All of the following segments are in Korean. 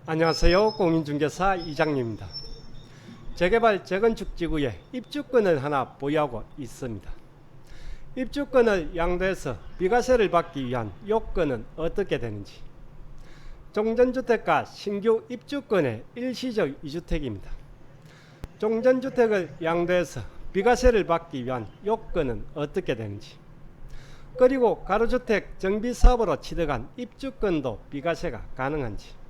안녕하세요. 공인중개사 이장님입니다. 재개발 재건축 지구에 입주권을 하나 보유하고 있습니다. 입주권을 양도해서 비과세를 받기 위한 요건은 어떻게 되는지. 종전주택과 신규 입주권의 일시적 2주택입니다. 종전주택을 양도해서 비과세를 받기 위한 요건은 어떻게 되는지. 그리고 가로주택 정비사업으로 취득한 입주권도 비과세가 가능한지.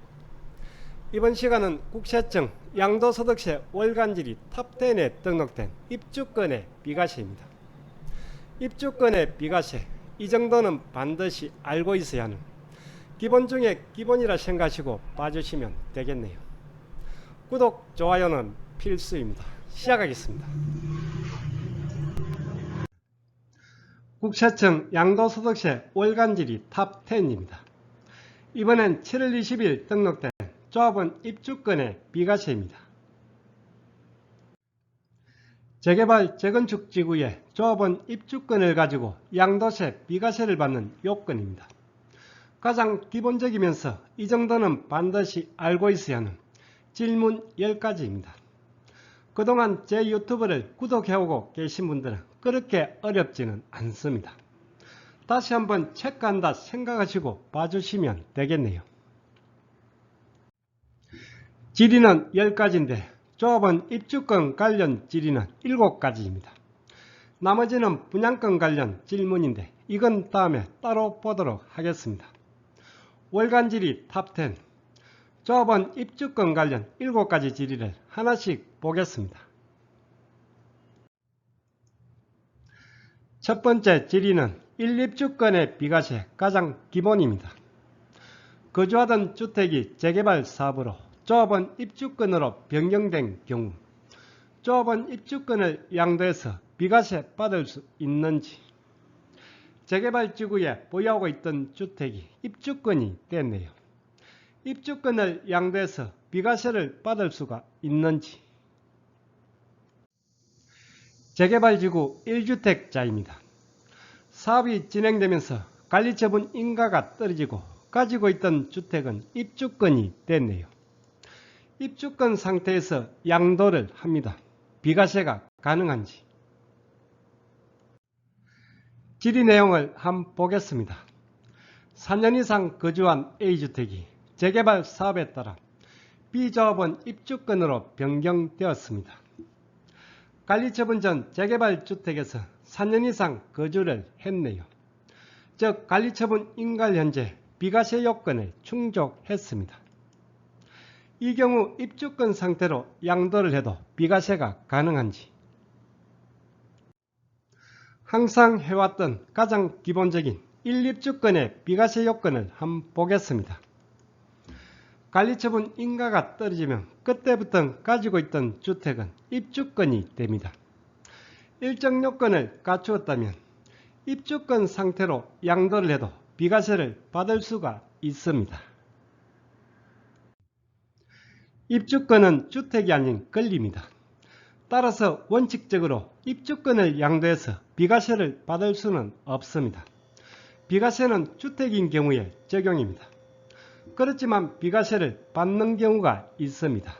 이번 시간은 국세청 양도소득세 월간질이 탑10에 등록된 입주권의 비과세입니다. 입주권의 비과세, 이 정도는 반드시 알고 있어야 하는 기본 중에 기본이라 생각하시고 봐주시면 되겠네요. 구독, 좋아요는 필수입니다. 시작하겠습니다. 국세청 양도소득세 월간질이 탑10입니다. 이번엔 7월 20일 등록된 조합원 입주권의 비과세입니다. 재개발 재건축 지구에 조합원 입주권을 가지고 양도세 비과세를 받는 요건입니다. 가장 기본적이면서 이 정도는 반드시 알고 있어야 하는 질문 10가지입니다. 그동안 제 유튜브를 구독해오고 계신 분들은 그렇게 어렵지는 않습니다. 다시 한번 체크한다 생각하시고 봐주시면 되겠네요. 질의는 10가지인데 조합원 입주권 관련 질의는 7가지입니다. 나머지는 분양권 관련 질문인데 이건 다음에 따로 보도록 하겠습니다. 월간 질의 탑10 조합원 입주권 관련 7가지 질의를 하나씩 보겠습니다. 첫 번째 질의는 1입주권의 비과세 가장 기본입니다. 거주하던 주택이 재개발 사업으로 조합원 입주권으로 변경된 경우 조합원 입주권을 양도해서 비과세 받을 수 있는지, 재개발 지구에 보유하고 있던 주택이 입주권이 됐네요. 입주권을 양도해서 비과세를 받을 수가 있는지, 재개발 지구 1주택자입니다. 사업이 진행되면서 관리처분 인가가 떨어지고 가지고 있던 주택은 입주권이 됐네요. 입주권 상태에서 양도를 합니다. 비과세가 가능한지. 질의 내용을 한번 보겠습니다. 4년 이상 거주한 A주택이 재개발 사업에 따라 B조합원 입주권으로 변경되었습니다. 관리처분 전 재개발 주택에서 4년 이상 거주를 했네요. 즉 관리처분 인가를 현재 비과세 요건을 충족했습니다. 이 경우 입주권 상태로 양도를 해도 비과세가 가능한지. 항상 해왔던 가장 기본적인 1입주권의 비과세 요건을 한번 보겠습니다. 관리처분 인가가 떨어지면 그때부터 가지고 있던 주택은 입주권이 됩니다. 일정 요건을 갖추었다면 입주권 상태로 양도를 해도 비과세를 받을 수가 있습니다. 입주권은 주택이 아닌 권리입니다. 따라서 원칙적으로 입주권을 양도해서 비과세를 받을 수는 없습니다. 비과세는 주택인 경우에 적용입니다. 그렇지만 비과세를 받는 경우가 있습니다.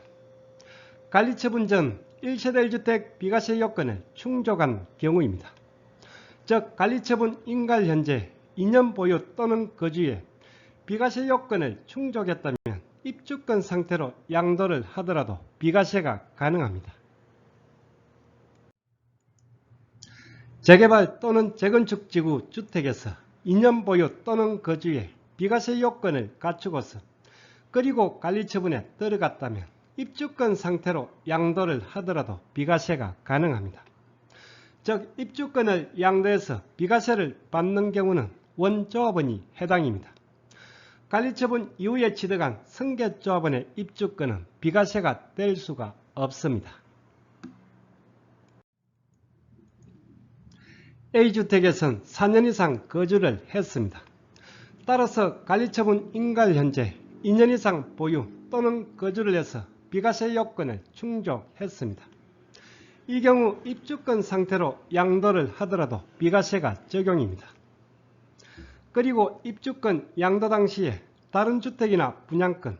관리처분 전 1세대 1주택 비과세 요건을 충족한 경우입니다. 즉 관리처분 인가를 현재 2년 보유 또는 거주에 비과세 요건을 충족했다면 입주권 상태로 양도를 하더라도 비과세가 가능합니다. 재개발 또는 재건축 지구 주택에서 2년 보유 또는 거주에 비과세 요건을 갖추고서 그리고 관리처분에 들어갔다면 입주권 상태로 양도를 하더라도 비과세가 가능합니다. 즉 입주권을 양도해서 비과세를 받는 경우는 원조합원이 해당입니다. 관리처분 이후에 취득한 승계조합원의 입주권은 비과세가 될 수가 없습니다. A주택에선 4년 이상 거주를 했습니다. 따라서 관리처분 인가를 현재 2년 이상 보유 또는 거주를 해서 비과세 요건을 충족했습니다. 이 경우 입주권 상태로 양도를 하더라도 비과세가 적용입니다. 그리고 입주권 양도 당시에 다른 주택이나 분양권,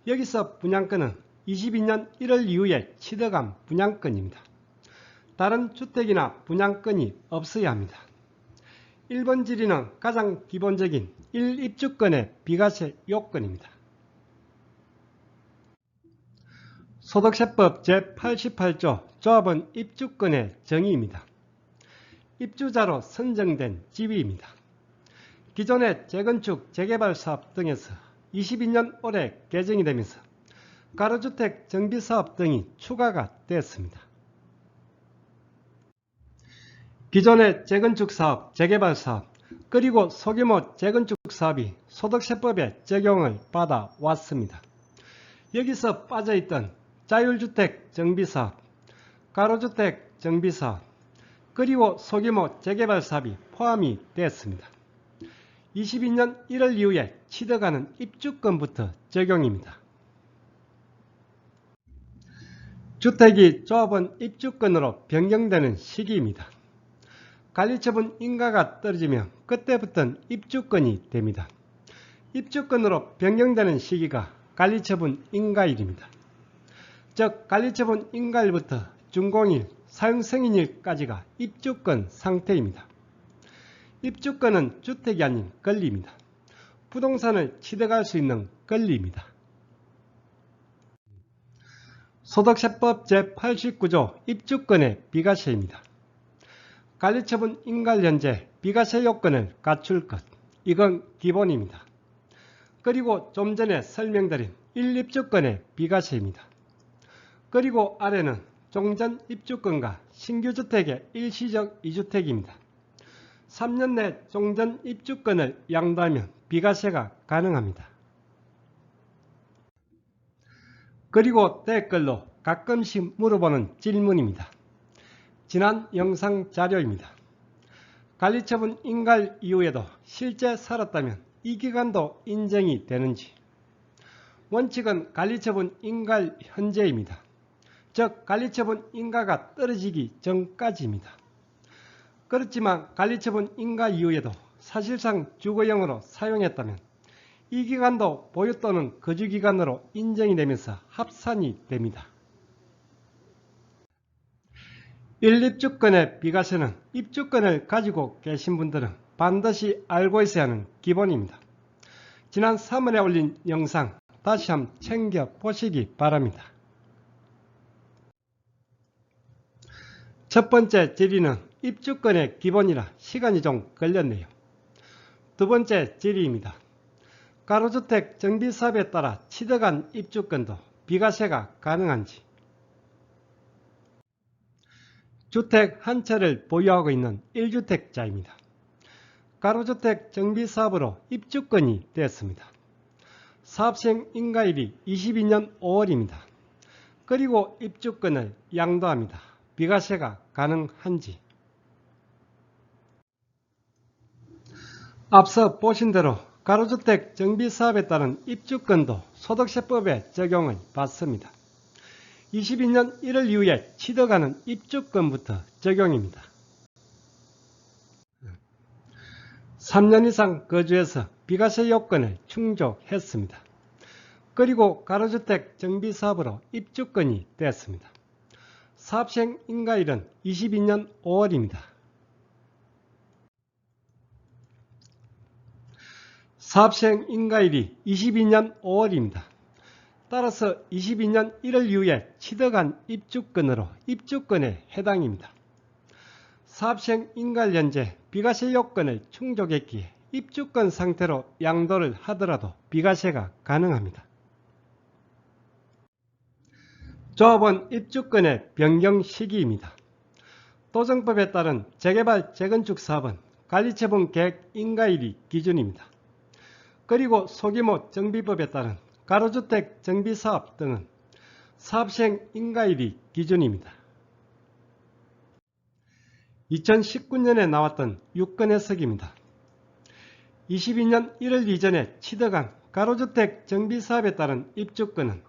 여기서 분양권은 22년 1월 이후에 취득한 분양권입니다. 다른 주택이나 분양권이 없어야 합니다. 1번 질의는 가장 기본적인 1입주권의 비과세 요건입니다. 소득세법 제88조 조합원 입주권의 정의입니다. 입주자로 선정된 지위입니다. 기존의 재건축, 재개발 사업 등에서 22년 올해 개정이 되면서 가로주택 정비사업 등이 추가가 됐습니다. 기존의 재건축 사업, 재개발 사업, 그리고 소규모 재건축 사업이 소득세법의 적용을 받아 왔습니다. 여기서 빠져있던 자율주택 정비사업, 가로주택 정비사업, 그리고 소규모 재개발 사업이 포함이 됐습니다. 22년 1월 이후에 취득하는 입주권부터 적용입니다. 주택이 조합원 입주권으로 변경되는 시기입니다. 관리처분 인가가 떨어지면 그때부터는 입주권이 됩니다. 입주권으로 변경되는 시기가 관리처분 인가일입니다. 즉 관리처분 인가일부터 준공일, 사용승인일까지가 입주권 상태입니다. 입주권은 주택이 아닌 권리입니다. 부동산을 취득할 수 있는 권리입니다. 소득세법 제89조 입주권의 비과세입니다. 관리처분 인가일 현재 비과세 요건을 갖출 것, 이건 기본입니다. 그리고 좀 전에 설명드린 1입주권의 비과세입니다. 그리고 아래는 종전 입주권과 신규주택의 일시적 이주택입니다. 3년 내 종전 입주권을 양도하면 비과세가 가능합니다. 그리고 댓글로 가끔씩 물어보는 질문입니다. 지난 영상 자료입니다. 관리처분 인가일 이후에도 실제 살았다면 이 기간도 인정이 되는지. 원칙은 관리처분 인가일 현재입니다. 즉 관리처분 인가가 떨어지기 전까지입니다. 그렇지만 관리처분 인가 이후에도 사실상 주거용으로 사용했다면 이 기간도 보유 또는 거주기간으로 인정이 되면서 합산이 됩니다. 1입주권의 비과세는 입주권을 가지고 계신 분들은 반드시 알고 있어야 하는 기본입니다. 지난 3월에 올린 영상 다시 한번 챙겨보시기 바랍니다. 첫 번째 질의는 입주권의 기본이라 시간이 좀 걸렸네요. 두 번째 질의입니다. 가로주택 정비사업에 따라 취득한 입주권도 비과세가 가능한지. 주택 한 채를 보유하고 있는 1주택자입니다. 가로주택 정비사업으로 입주권이 되었습니다. 사업시행 인가일이 22년 5월입니다. 그리고 입주권을 양도합니다. 비과세가 가능한지. 앞서 보신 대로 가로주택 정비사업에 따른 입주권도 소득세법의 적용을 받습니다. 22년 1월 이후에 취득하는 입주권부터 적용입니다. 3년 이상 거주해서 비과세 요건을 충족했습니다. 그리고 가로주택 정비사업으로 입주권이 되었습니다. 사업시행 인가일은 22년 5월입니다. 사업시행 인가일이 22년 5월입니다. 따라서 22년 1월 이후에 취득한 입주권으로 입주권에 해당입니다. 사업시행 인가일 현재 비과세 요건을 충족했기에 입주권 상태로 양도를 하더라도 비과세가 가능합니다. 조합원 입주권의 변경 시기입니다. 도정법에 따른 재개발 재건축 사업은 관리처분 계획 인가일이 기준입니다. 그리고 소규모 정비법에 따른 가로주택 정비사업 등은 사업시행 인가일이 기준입니다. 2019년에 나왔던 유권해석입니다. 22년 1월 이전에 취득한 가로주택 정비사업에 따른 입주권은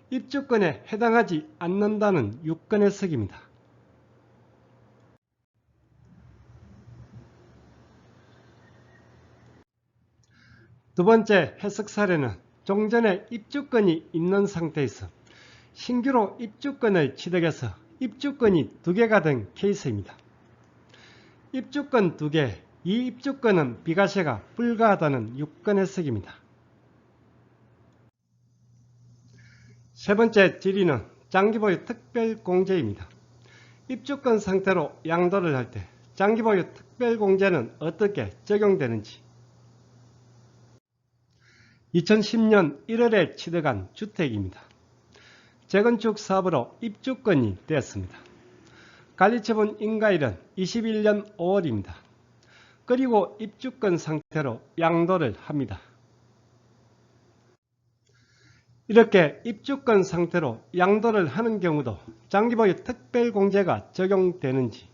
입주권에 해당하지 않는다는 유권해석입니다. 두 번째 해석 사례는 종전에 입주권이 있는 상태에서 신규로 입주권을 취득해서 입주권이 2개가 된 케이스입니다. 입주권 2개, 이 입주권은 비과세가 불가하다는 유권 해석입니다. 세 번째 질의는 장기보유 특별공제입니다. 입주권 상태로 양도를 할 때 장기보유 특별공제는 어떻게 적용되는지. 2010년 1월에 취득한 주택입니다. 재건축 사업으로 입주권이 되었습니다. 관리처분 인가일은 21년 5월입니다. 그리고 입주권 상태로 양도를 합니다. 이렇게 입주권 상태로 양도를 하는 경우도 장기보유 특별공제가 적용되는지.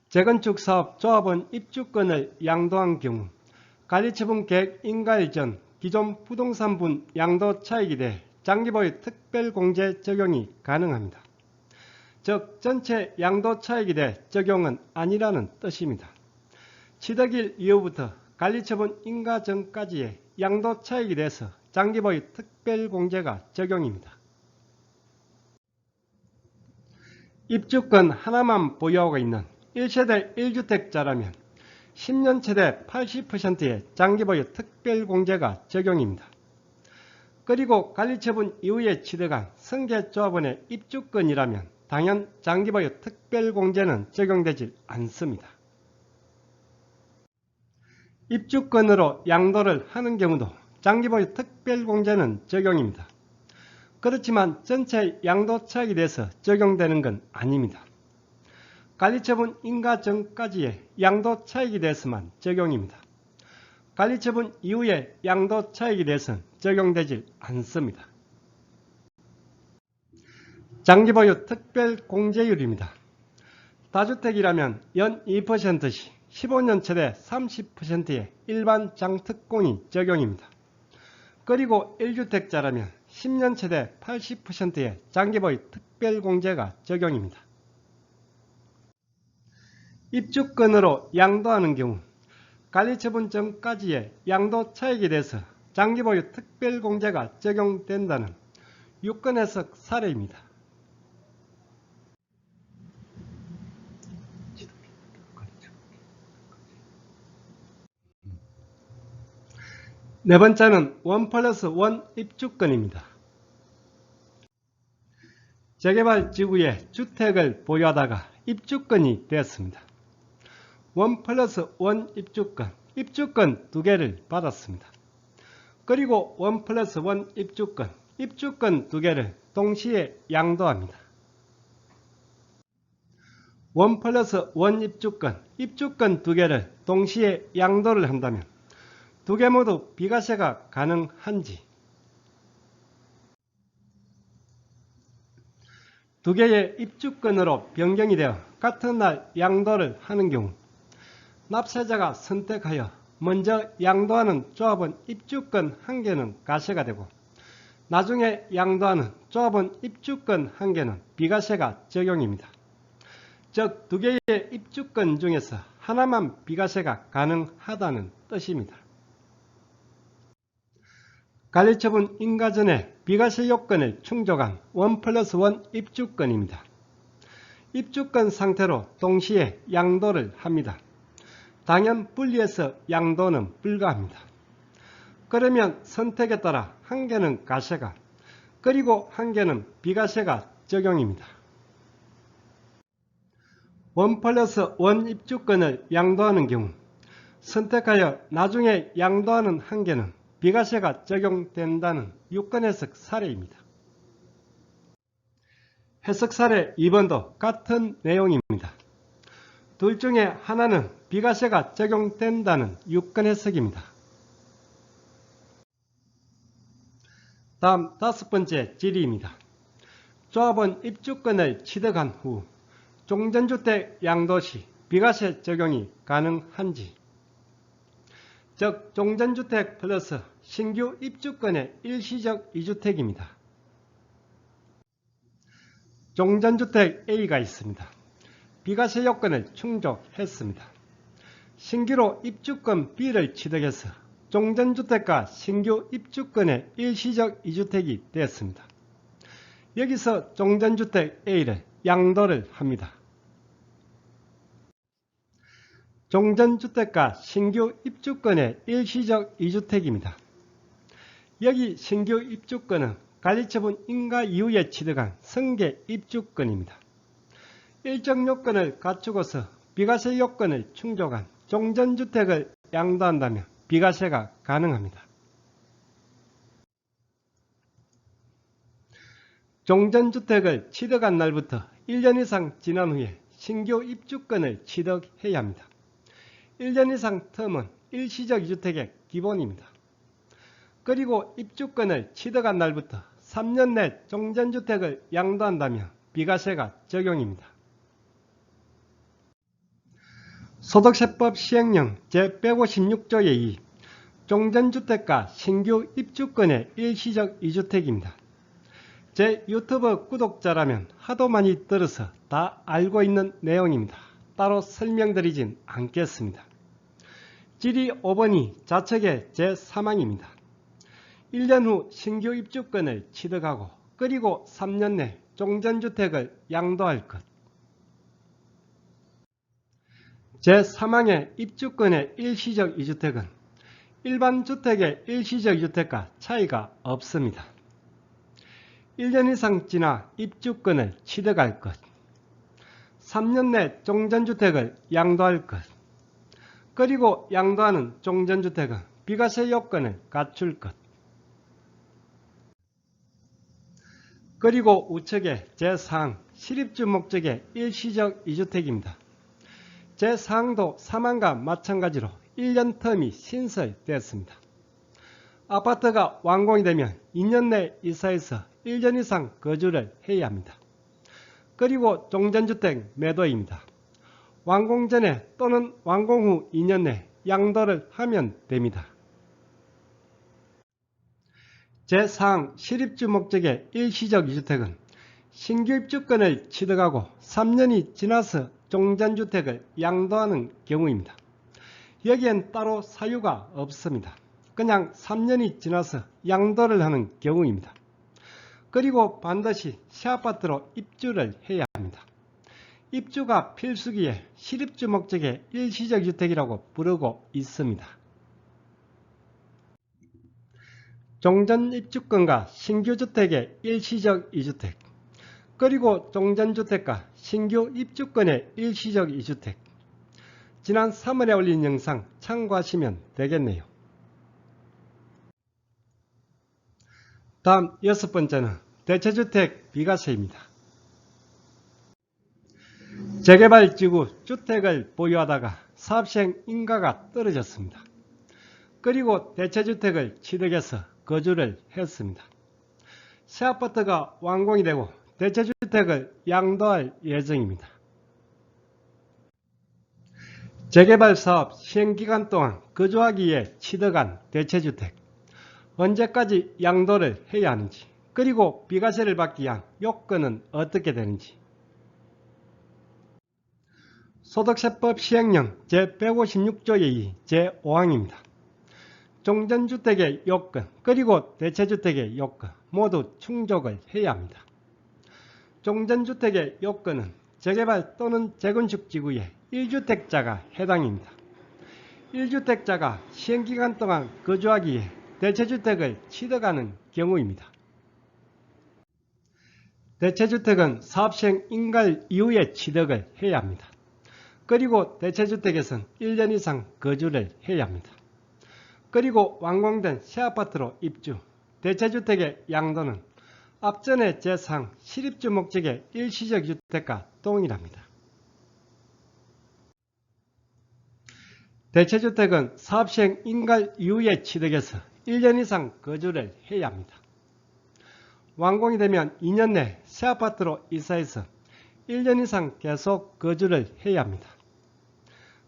재건축 사업 조합원 입주권을 양도한 경우 관리처분 계획 인가일 전 기존 부동산분 양도 차익에 대해 장기보유 특별공제 적용이 가능합니다. 즉 전체 양도 차익에 대해 적용은 아니라는 뜻입니다. 취득일 이후부터 관리처분 인가 전까지의 양도 차익에 대해서 장기보유 특별공제가 적용입니다. 입주권 하나만 보유하고 있는 1세대 1주택자라면 10년 최대 80%의 장기보유 특별공제가 적용입니다. 그리고 관리처분 이후에 취득한 승계조합원의 입주권이라면 당연 장기보유 특별공제는 적용되지 않습니다. 입주권으로 양도를 하는 경우도 장기보유 특별공제는 적용입니다. 그렇지만 전체 양도 차익에 대해서 적용되는 건 아닙니다. 관리처분 인가 전까지의 양도 차익에 대해서만 적용입니다. 관리처분 이후의 양도 차익에 대해서는 적용되지 않습니다. 장기보유 특별공제율입니다. 다주택이라면 연 2%시 15년 최대 30%의 일반 장특공이 적용입니다. 그리고 1주택자라면 10년 최대 80%의 장기보유 특별공제가 적용입니다. 입주권으로 양도하는 경우 관리처분 전까지의 양도 차익에 대해서 장기보유 특별공제가 적용된다는 유권 해석 사례입니다. 네 번째는 1+1 입주권입니다. 재개발 지구에 주택을 보유하다가 입주권이 되었습니다. 1+1 입주권, 입주권 2개를 받았습니다. 그리고 1+1 입주권, 입주권 2개를 동시에 양도합니다. 1+1 입주권, 입주권 2개를 동시에 양도를 한다면 2개 모두 비과세가 가능한지, 2개의 입주권으로 변경이 되어 같은 날 양도를 하는 경우 납세자가 선택하여 먼저 양도하는 조합원 입주권 1개는 과세가 되고 나중에 양도하는 조합원 입주권 1개는 비과세가 적용입니다. 즉 2개의 입주권 중에서 하나만 비과세가 가능하다는 뜻입니다. 관리처분 인가 전에 비과세 요건을 충족한 1+1 입주권입니다. 입주권 상태로 동시에 양도를 합니다. 당연 분리해서 양도는 불가합니다. 그러면 선택에 따라 1개는 과세가, 그리고 1개는 비과세가 적용입니다. 1+1 입주권을 양도하는 경우 선택하여 나중에 양도하는 1개는 비과세가 적용된다는 유권 해석 사례입니다. 해석 사례 2번도 같은 내용입니다. 둘 중에 하나는 비과세가 적용된다는 유권 해석입니다. 다음 5번째 질의입니다. 조합원 입주권을 취득한 후 종전주택 양도 시 비과세 적용이 가능한지, 즉 종전주택 플러스 신규 입주권의 일시적 이주택입니다. 종전주택 A가 있습니다. 비과세 요건을 충족했습니다. 신규로 입주권 B를 취득해서 종전주택과 신규 입주권의 일시적 이주택이 되었습니다. 여기서 종전주택 A를 양도를 합니다. 종전주택과 신규 입주권의 일시적 이주택입니다. 여기 신규 입주권은 관리처분 인가 이후에 취득한 승계 입주권입니다. 일정 요건을 갖추고서 비과세 요건을 충족한 종전주택을 양도한다면 비과세가 가능합니다. 종전주택을 취득한 날부터 1년 이상 지난 후에 신규 입주권을 취득해야 합니다. 1년 이상 텀은 일시적 이주택의 기본입니다. 그리고 입주권을 취득한 날부터 3년 내 종전주택을 양도한다면 비과세가 적용입니다. 소득세법 시행령 제156조의 2 종전주택과 신규 입주권의 일시적 이주택입니다. 제 유튜브 구독자라면 하도 많이 들어서 다 알고 있는 내용입니다. 따로 설명드리진 않겠습니다. 질의 5번이 좌측의 제3항입니다. 1년 후 신규 입주권을 취득하고 그리고 3년 내 종전주택을 양도할 것. 제3항의 입주권의 일시적 이주택은 일반 주택의 일시적 이주택과 차이가 없습니다. 1년 이상 지나 입주권을 취득할 것, 3년 내 종전주택을 양도할 것, 그리고 양도하는 종전주택은 비과세 요건을 갖출 것. 그리고 우측의 제4항 실입주 목적의 일시적 이주택입니다. 제4항도 3항과 마찬가지로 1년 텀이 신설되었습니다. 아파트가 완공이 되면 2년 내 이사해서 1년 이상 거주를 해야 합니다. 그리고 종전주택 매도입니다. 완공 전에 또는 완공 후 2년 내 양도를 하면 됩니다. 제4항 실입주 목적의 일시적 이주택은 신규 입주권을 취득하고 3년이 지나서 종전주택을 양도하는 경우입니다. 여기엔 따로 사유가 없습니다. 그냥 3년이 지나서 양도를 하는 경우입니다. 그리고 반드시 새아파트로 입주를 해야 합니다. 입주가 필수기에 실입주 목적의 일시적 주택이라고 부르고 있습니다. 종전입주권과 신규주택의 일시적 이주택, 그리고 종전주택과 신규 입주권의 일시적 이주택. 지난 3월에 올린 영상 참고하시면 되겠네요. 다음 6번째는 대체주택 비과세입니다. 재개발지구 주택을 보유하다가 사업시행 인가가 떨어졌습니다. 그리고 대체주택을 취득해서 거주를 했습니다. 새아파트가 완공이 되고 대체주택을 양도할 예정입니다. 재개발사업 시행기간 동안 거주하기 위해 취득한 대체주택, 언제까지 양도를 해야 하는지, 그리고 비과세를 받기 위한 요건은 어떻게 되는지. 소득세법 시행령 제156조의 2 제5항입니다. 종전주택의 요건 그리고 대체주택의 요건 모두 충족을 해야 합니다. 종전주택의 요건은 재개발 또는 재건축 지구의 1주택자가 해당입니다. 1주택자가 시행기간 동안 거주하기 위해 대체주택을 취득하는 경우입니다. 대체주택은 사업시행 인가 이후에 취득을 해야 합니다. 그리고 대체주택에서는 1년 이상 거주를 해야 합니다. 그리고 완공된 새아파트로 입주, 대체주택의 양도는 앞전의 제3항 실입주 목적의 일시적 주택과 동일합니다. 대체주택은 사업시행 인가 이후에 취득해서 1년 이상 거주를 해야 합니다. 완공이 되면 2년 내 새아파트로 이사해서 1년 이상 계속 거주를 해야 합니다.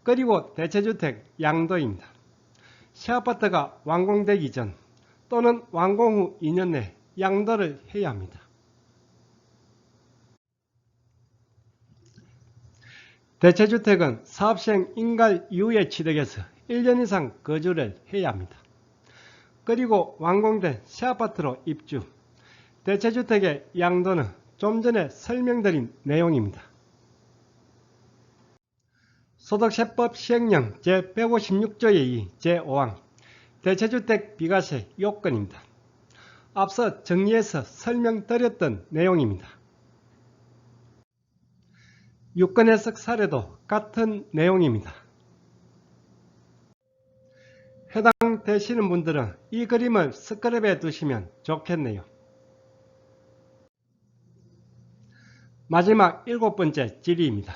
그리고 대체주택 양도입니다. 새아파트가 완공되기 전 또는 완공 후 2년 내 양도를 해야 합니다. 대체주택은 사업시행 인가를 이후에 취득해서 1년 이상 거주를 해야 합니다. 그리고 완공된 새아파트로 입주. 대체주택의 양도는 좀 전에 설명드린 내용입니다. 소득세법 시행령 제156조의 2 제5항 대체주택 비과세 요건입니다. 앞서 정리해서 설명드렸던 내용입니다. 유권 해석 사례도 같은 내용입니다. 해당되시는 분들은 이 그림을 스크랩에 두시면 좋겠네요. 마지막 7번째 질의입니다.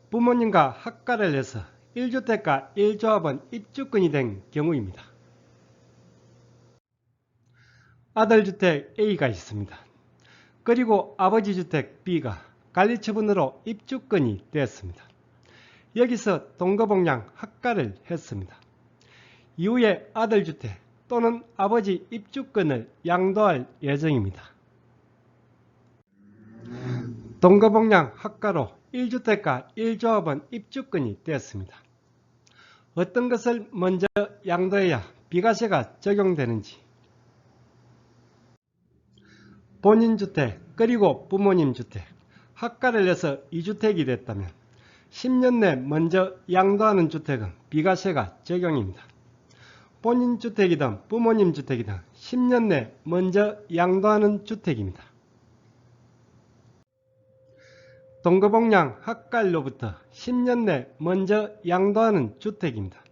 부모님과 합가를 해서 1주택과 1조합원 입주권이 된 경우입니다. 아들주택 A가 있습니다. 그리고 아버지 주택 B가 관리처분으로 입주권이 되었습니다. 여기서 동거복량 합가를 했습니다. 이후에 아들주택 또는 아버지 입주권을 양도할 예정입니다. 동거복량 합가로 1주택과 1조합원 입주권이 되었습니다. 어떤 것을 먼저 양도해야 비과세가 적용되는지, 본인주택 그리고 부모님 주택 합가를 해서 2주택이 됐다면 10년 내 먼저 양도하는 주택은 비과세가 적용입니다. 본인주택이든 부모님 주택이든 10년 내 먼저 양도하는 주택입니다. 동거복량 합가일로부터 10년 내 먼저 양도하는 주택입니다.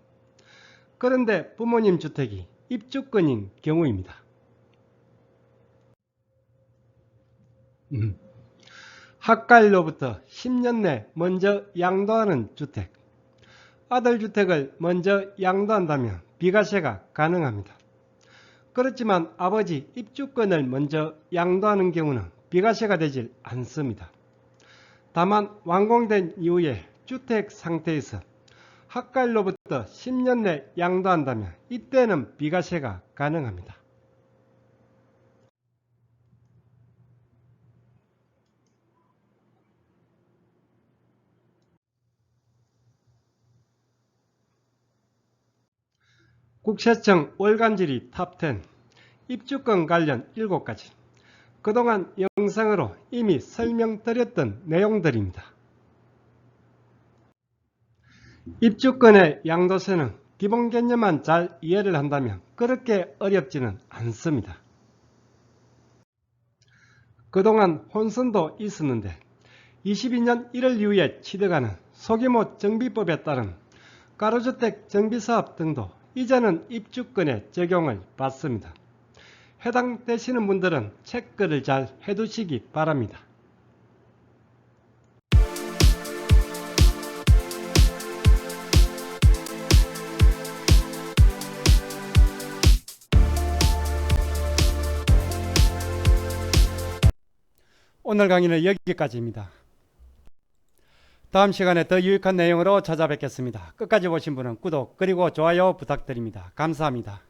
그런데 부모님 주택이 입주권인 경우입니다. 합가일로부터 10년 내 먼저 양도하는 주택. 아들주택을 먼저 양도한다면 비과세가 가능합니다. 그렇지만 아버지 입주권을 먼저 양도하는 경우는 비과세가 되질 않습니다. 다만 완공된 이후에 주택 상태에서 합가일로부터 10년 내 양도한다면 이때는 비과세가 가능합니다. 국세청 월간질의 탑10 입주권 관련 7가지. 그동안 영상으로 이미 설명드렸던 내용들입니다. 입주권의 양도세는 기본 개념만 잘 이해를 한다면 그렇게 어렵지는 않습니다. 그동안 혼선도 있었는데 22년 1월 이후에 취득하는 소규모 정비법에 따른 가로주택 정비사업 등도 이제는 입주권에 적용을 받습니다. 해당되시는 분들은 체크를 잘 해두시기 바랍니다. 오늘 강의는 여기까지입니다. 다음 시간에 더 유익한 내용으로 찾아뵙겠습니다. 끝까지 보신 분은 구독 그리고 좋아요 부탁드립니다. 감사합니다.